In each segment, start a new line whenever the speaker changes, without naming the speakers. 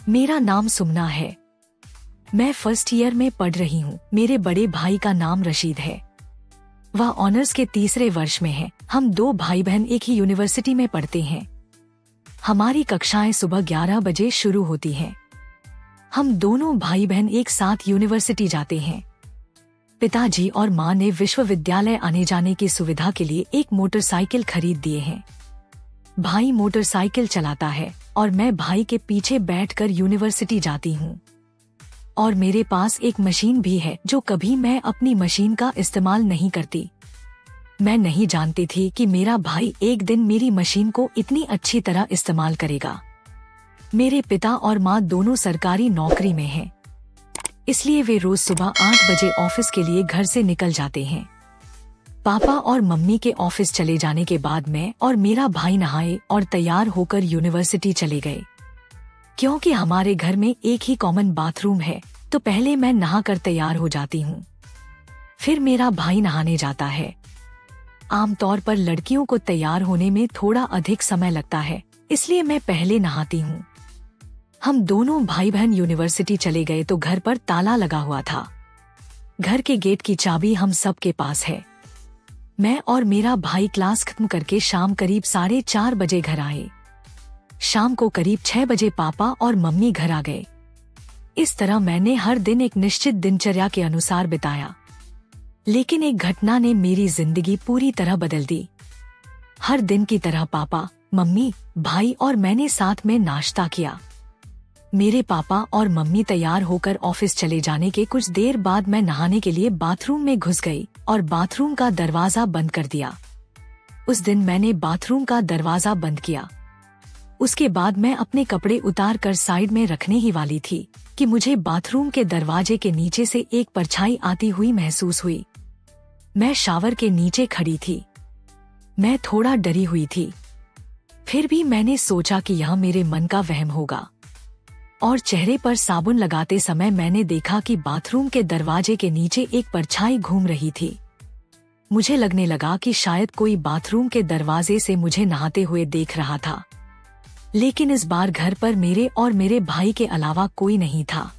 मेरा नाम सुमना है। मैं फर्स्ट ईयर में पढ़ रही हूँ। मेरे बड़े भाई का नाम रशीद है। वह ऑनर्स के तीसरे वर्ष में है। हम 2 भाई बहन एक ही यूनिवर्सिटी में पढ़ते हैं। हमारी कक्षाएं सुबह 11 बजे शुरू होती हैं। हम दोनों भाई बहन एक साथ यूनिवर्सिटी जाते हैं। पिताजी और माँ ने विश्वविद्यालय आने जाने की सुविधा के लिए एक मोटरसाइकिल खरीद दिए हैं। भाई मोटरसाइकिल चलाता है और मैं भाई के पीछे बैठकर यूनिवर्सिटी जाती हूँ। और मेरे पास एक मशीन भी है जो कभी मैं अपनी मशीन का इस्तेमाल नहीं करती। मैं नहीं जानती थी कि मेरा भाई एक दिन मेरी मशीन को इतनी अच्छी तरह इस्तेमाल करेगा। मेरे पिता और माँ दोनों सरकारी नौकरी में हैं, इसलिए वे रोज सुबह 8 बजे ऑफिस के लिए घर से निकल जाते हैं। पापा और मम्मी के ऑफिस चले जाने के बाद मैं और मेरा भाई नहाए और तैयार होकर यूनिवर्सिटी चले गए। क्योंकि हमारे घर में एक ही कॉमन बाथरूम है, तो पहले मैं नहाकर तैयार हो जाती हूँ, फिर मेरा भाई नहाने जाता है। आमतौर पर लड़कियों को तैयार होने में थोड़ा अधिक समय लगता है, इसलिए मैं पहले नहाती हूँ। हम दोनों भाई बहन यूनिवर्सिटी चले गए तो घर पर ताला लगा हुआ था। घर के गेट की चाबी हम सब के पास है। मैं और मेरा भाई क्लास खत्म करके शाम करीब 4:30 बजे घर आए। शाम को करीब 6 बजे पापा और मम्मी घर आ गए। इस तरह मैंने हर दिन एक निश्चित दिनचर्या के अनुसार बिताया। लेकिन एक घटना ने मेरी जिंदगी पूरी तरह बदल दी। हर दिन की तरह पापा, मम्मी, भाई और मैंने साथ में नाश्ता किया। मेरे पापा और मम्मी तैयार होकर ऑफिस चले जाने के कुछ देर बाद मैं नहाने के लिए बाथरूम में घुस गई और बाथरूम का दरवाजा बंद कर दिया। उस दिन मैंने बाथरूम का दरवाजा बंद किया। उसके बाद मैं अपने कपड़े उतार कर साइड में रखने ही वाली थी कि मुझे बाथरूम के दरवाजे के नीचे से एक परछाई आती हुई महसूस हुई। मैं शावर के नीचे खड़ी थी। मैं थोड़ा डरी हुई थी, फिर भी मैंने सोचा कि यह मेरे मन का वहम होगा। और चेहरे पर साबुन लगाते समय मैंने देखा कि बाथरूम के दरवाजे के नीचे एक परछाई घूम रही थी। मुझे लगने लगा कि शायद कोई बाथरूम के दरवाजे से मुझे नहाते हुए देख रहा था। लेकिन इस बार घर पर मेरे और मेरे भाई के अलावा कोई नहीं था।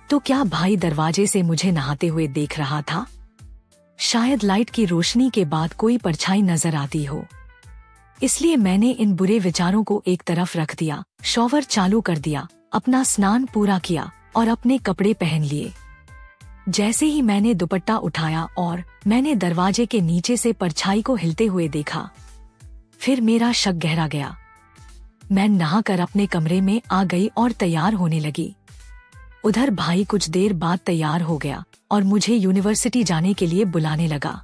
तो क्या भाई दरवाजे से मुझे नहाते हुए देख रहा था? शायद लाइट की रोशनी के बाद कोई परछाई नजर आती हो। इसलिए मैंने इन बुरे विचारों को एक तरफ रख दिया, शॉवर चालू कर दिया, अपना स्नान पूरा किया और अपने कपड़े पहन लिए। जैसे ही मैंने दुपट्टा उठाया और मैंने दरवाजे के नीचे से परछाई को हिलते हुए देखा, फिर मेरा शक गहरा गया। मैं नहाकर अपने कमरे में आ गई और तैयार होने लगी। उधर भाई कुछ देर बाद तैयार हो गया और मुझे यूनिवर्सिटी जाने के लिए बुलाने लगा।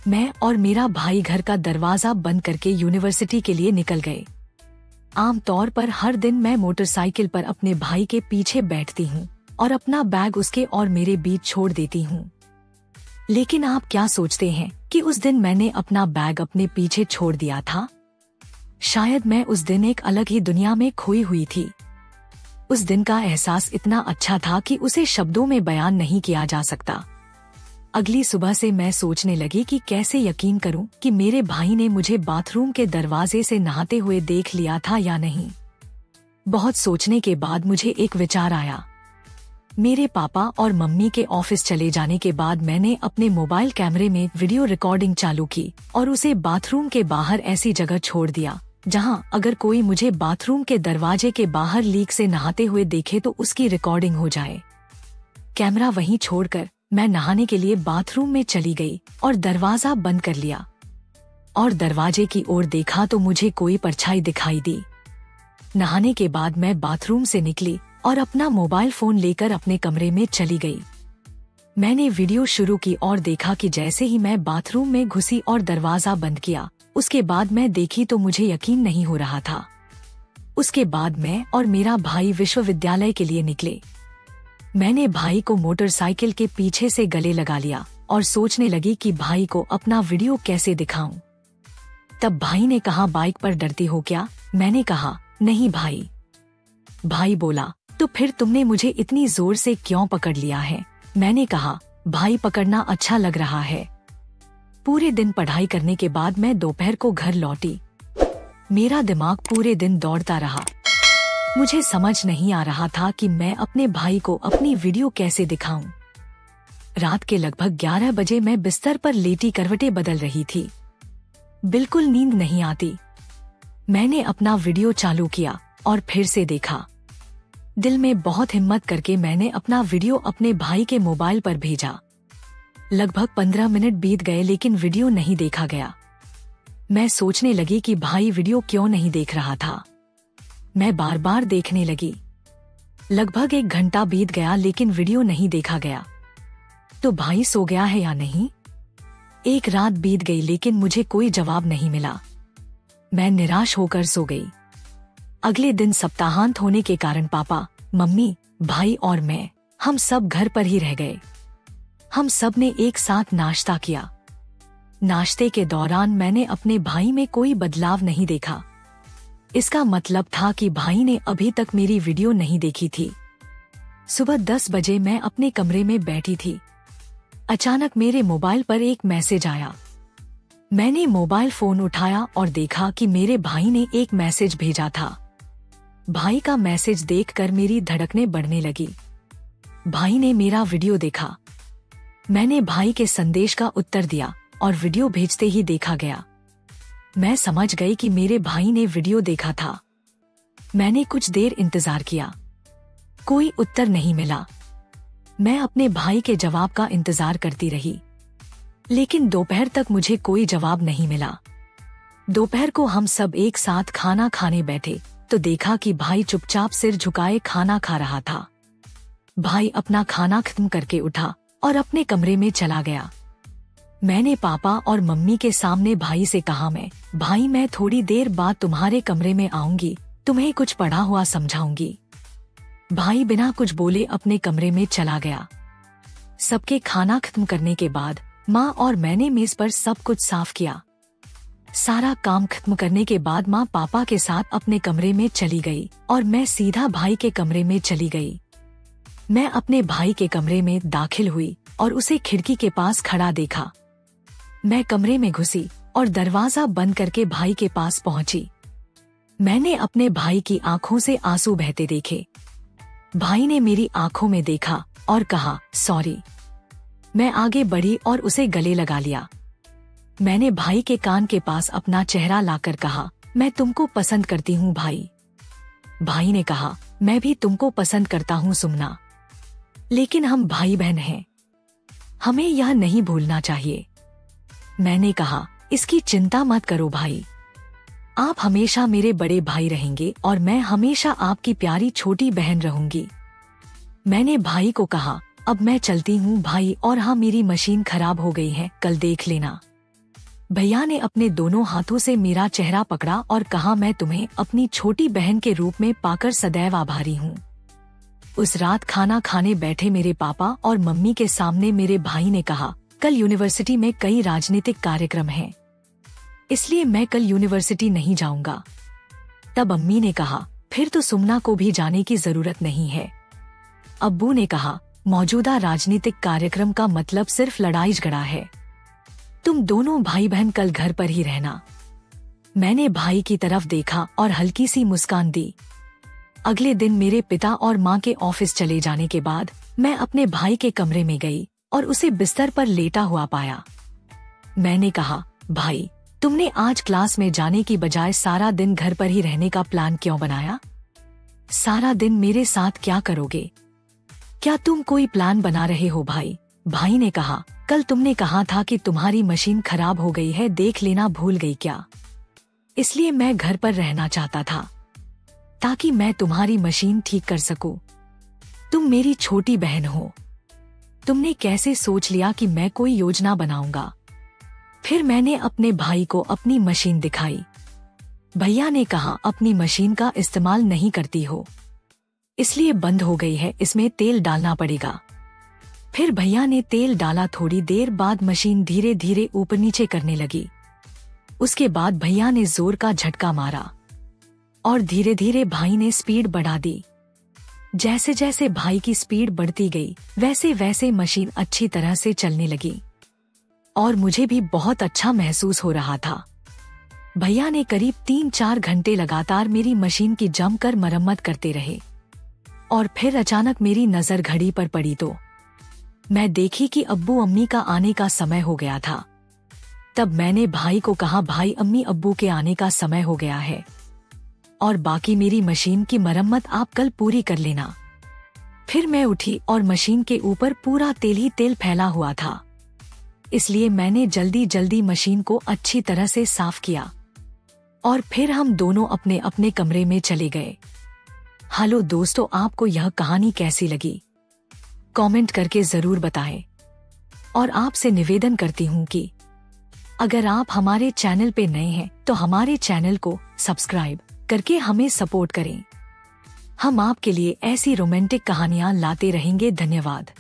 मैं और मेरा भाई घर का दरवाजा बंद करके यूनिवर्सिटी के लिए निकल गए। आमतौर पर हर दिन मैं मोटरसाइकिल पर अपने भाई के पीछे बैठती हूँ और अपना बैग उसके और मेरे बीच छोड़ देती हूँ। लेकिन आप क्या सोचते हैं कि उस दिन मैंने अपना बैग अपने पीछे छोड़ दिया था? शायद मैं उस दिन एक अलग ही दुनिया में खोई हुई थी। उस दिन का एहसास इतना अच्छा था कि उसे शब्दों में बयान नहीं किया जा सकता। अगली सुबह से मैं सोचने लगी कि कैसे यकीन करूं कि मेरे भाई ने मुझे बाथरूम के दरवाजे से नहाते हुए देख लिया था या नहीं। बहुत सोचने के बाद मुझे एक विचार आया। मेरे पापा और मम्मी के ऑफिस चले जाने के बाद मैंने अपने मोबाइल कैमरे में वीडियो रिकॉर्डिंग चालू की और उसे बाथरूम के बाहर ऐसी जगह छोड़ दिया जहां अगर कोई मुझे बाथरूम के दरवाजे के बाहर लीक से नहाते हुए देखे तो उसकी रिकॉर्डिंग हो जाए। कैमरा वहीं छोड़कर मैं नहाने के लिए बाथरूम में चली गई और दरवाजा बंद कर लिया और दरवाजे की ओर देखा तो मुझे कोई परछाई दिखाई दी। नहाने के बाद मैं बाथरूम से निकली और अपना मोबाइल फोन लेकर अपने कमरे में चली गई। मैंने वीडियो शुरू की और देखा कि जैसे ही मैं बाथरूम में घुसी और दरवाजा बंद किया, उसके बाद मैं देखी तो मुझे यकीन नहीं हो रहा था। उसके बाद मैं और मेरा भाई विश्वविद्यालय के लिए निकले। मैंने भाई को मोटरसाइकिल के पीछे से गले लगा लिया और सोचने लगी कि भाई को अपना वीडियो कैसे दिखाऊं। तब भाई ने कहा, बाइक पर डरती हो क्या? मैंने कहा, नहीं भाई। भाई बोला, तो फिर तुमने मुझे इतनी जोर से क्यों पकड़ लिया है? मैंने कहा, भाई पकड़ना अच्छा लग रहा है। पूरे दिन पढ़ाई करने के बाद मैं दोपहर को घर लौटी। मेरा दिमाग पूरे दिन दौड़ता रहा। मुझे समझ नहीं आ रहा था कि मैं अपने भाई को अपनी वीडियो कैसे दिखाऊं। रात के लगभग 11 बजे मैं बिस्तर पर लेटी करवटें बदल रही थी। बिल्कुल नींद नहीं आती। मैंने अपना वीडियो चालू किया और फिर से देखा। दिल में बहुत हिम्मत करके मैंने अपना वीडियो अपने भाई के मोबाइल पर भेजा। लगभग 15 मिनट बीत गए लेकिन वीडियो नहीं देखा गया। मैं सोचने लगी कि भाई वीडियो क्यों नहीं देख रहा था। मैं बार बार देखने लगी। लगभग 1 घंटा बीत गया लेकिन वीडियो नहीं देखा गया। तो भाई सो गया है या नहीं? एक रात बीत गई लेकिन मुझे कोई जवाब नहीं मिला। मैं निराश होकर सो गई। अगले दिन सप्ताहांत होने के कारण पापा, मम्मी, भाई और मैं, हम सब घर पर ही रह गए। हम सब ने एक साथ नाश्ता किया। नाश्ते के दौरान मैंने अपने भाई में कोई बदलाव नहीं देखा। इसका मतलब था कि भाई ने अभी तक मेरी वीडियो नहीं देखी थी। सुबह 10 बजे मैं अपने कमरे में बैठी थी। अचानक मेरे मोबाइल पर एक मैसेज आया। मैंने मोबाइल फोन उठाया और देखा कि मेरे भाई ने एक मैसेज भेजा था। भाई का मैसेज देखकर मेरी धड़कनें बढ़ने लगी। भाई ने मेरा वीडियो देखा। मैंने भाई के संदेश का उत्तर दिया और वीडियो भेजते ही देखा गया। मैं समझ गई कि मेरे भाई ने वीडियो देखा था। मैंने कुछ देर इंतजार किया। कोई उत्तर नहीं मिला। मैं अपने भाई के जवाब का इंतजार करती रही, लेकिन दोपहर तक मुझे कोई जवाब नहीं मिला। दोपहर को हम सब एक साथ खाना खाने बैठे तो देखा कि भाई चुपचाप सिर झुकाए खाना खा रहा था। भाई अपना खाना खत्म करके उठा और अपने कमरे में चला गया। मैंने पापा और मम्मी के सामने भाई से कहा, भाई मैं थोड़ी देर बाद तुम्हारे कमरे में आऊंगी, तुम्हें कुछ पढ़ा हुआ समझाऊंगी। भाई बिना कुछ बोले अपने कमरे में चला गया। सबके खाना खत्म करने के बाद माँ और मैंने मेज पर सब कुछ साफ किया। सारा काम खत्म करने के बाद माँ पापा के साथ अपने कमरे में चली गई और मैं सीधा भाई के कमरे में चली गई। मैं अपने भाई के कमरे में दाखिल हुई और उसे खिड़की के पास खड़ा देखा। मैं कमरे में घुसी और दरवाजा बंद करके भाई के पास पहुंची। मैंने अपने भाई की आंखों से आंसू बहते देखे। भाई ने मेरी आंखों में देखा और कहा, सॉरी। मैं आगे बढ़ी और उसे गले लगा लिया। मैंने भाई के कान के पास अपना चेहरा लाकर कहा, मैं तुमको पसंद करती हूँ भाई। भाई ने कहा, मैं भी तुमको पसंद करता हूँ सुमना, लेकिन हम भाई बहन हैं, हमें यह नहीं भूलना चाहिए। मैंने कहा, इसकी चिंता मत करो भाई, आप हमेशा मेरे बड़े भाई रहेंगे और मैं हमेशा आपकी प्यारी छोटी बहन रहूंगी। मैंने भाई को कहा, अब मैं चलती हूँ भाई, और हाँ मेरी मशीन खराब हो गई है, कल देख लेना। भैया ने अपने दोनों हाथों से मेरा चेहरा पकड़ा और कहा, मैं तुम्हें अपनी छोटी बहन के रूप में पाकर सदैव आभारी हूँ। उस रात खाना खाने बैठे मेरे पापा और मम्मी के सामने मेरे भाई ने कहा, कल यूनिवर्सिटी में कई राजनीतिक कार्यक्रम हैं, इसलिए मैं कल यूनिवर्सिटी नहीं जाऊंगा। तब अम्मी ने कहा, फिर तो सुमना को भी जाने की जरूरत नहीं है। अब्बू ने कहा, मौजूदा राजनीतिक कार्यक्रम का मतलब सिर्फ लड़ाई झगड़ा है, तुम दोनों भाई बहन कल घर पर ही रहना। मैंने भाई की तरफ देखा और हल्की सी मुस्कान दी। अगले दिन मेरे पिता और माँ के ऑफिस चले जाने के बाद मैं अपने भाई के कमरे में गई और उसे बिस्तर पर लेटा हुआ पाया। मैंने कहा, भाई तुमने आज क्लास में जाने की बजाय सारा दिन घर पर ही रहने का प्लान क्यों बनाया? सारा दिन मेरे साथ क्या करोगे? क्या तुम कोई प्लान बना रहे हो भाई? भाई ने कहा, कल तुमने कहा था कि तुम्हारी मशीन खराब हो गई है, देख लेना, भूल गई क्या? इसलिए मैं घर पर रहना चाहता था ताकि मैं तुम्हारी मशीन ठीक कर सकूं। तुम मेरी छोटी बहन हो, तुमने कैसे सोच लिया कि मैं कोई योजना बनाऊंगा? फिर मैंने अपने भाई को अपनी मशीन दिखाई। भैया ने कहा, अपनी मशीन का इस्तेमाल नहीं करती हो, इसलिए बंद हो गई है, इसमें तेल डालना पड़ेगा। फिर भैया ने तेल डाला। थोड़ी देर बाद मशीन धीरे धीरे ऊपर नीचे करने लगी। उसके बाद भैया ने जोर का झटका मारा और धीरे धीरे भाई ने स्पीड बढ़ा दी। जैसे जैसे भाई की स्पीड बढ़ती गई वैसे वैसे मशीन अच्छी तरह से चलने लगी और मुझे भी बहुत अच्छा महसूस हो रहा था। भैया ने करीब 3-4 घंटे लगातार मेरी मशीन की जमकर मरम्मत करते रहे और फिर अचानक मेरी नजर घड़ी पर पड़ी तो मैं देखी कि अब्बू अम्मी का आने का समय हो गया था। तब मैंने भाई को कहा, भाई अम्मी अब्बू के आने का समय हो गया है और बाकी मेरी मशीन की मरम्मत आप कल पूरी कर लेना। फिर मैं उठी और मशीन के ऊपर पूरा तेल ही तेल फैला हुआ था, इसलिए मैंने जल्दी जल्दी मशीन को अच्छी तरह से साफ किया और फिर हम दोनों अपने अपने कमरे में चले गए। हेलो दोस्तों, आपको यह कहानी कैसी लगी कमेंट करके जरूर बताएं और आपसे निवेदन करती हूँ कि अगर आप हमारे चैनल पे नए हैं तो हमारे चैनल को सब्सक्राइब करके हमें सपोर्ट करें। हम आपके लिए ऐसी रोमांटिक कहानियां लाते रहेंगे। धन्यवाद।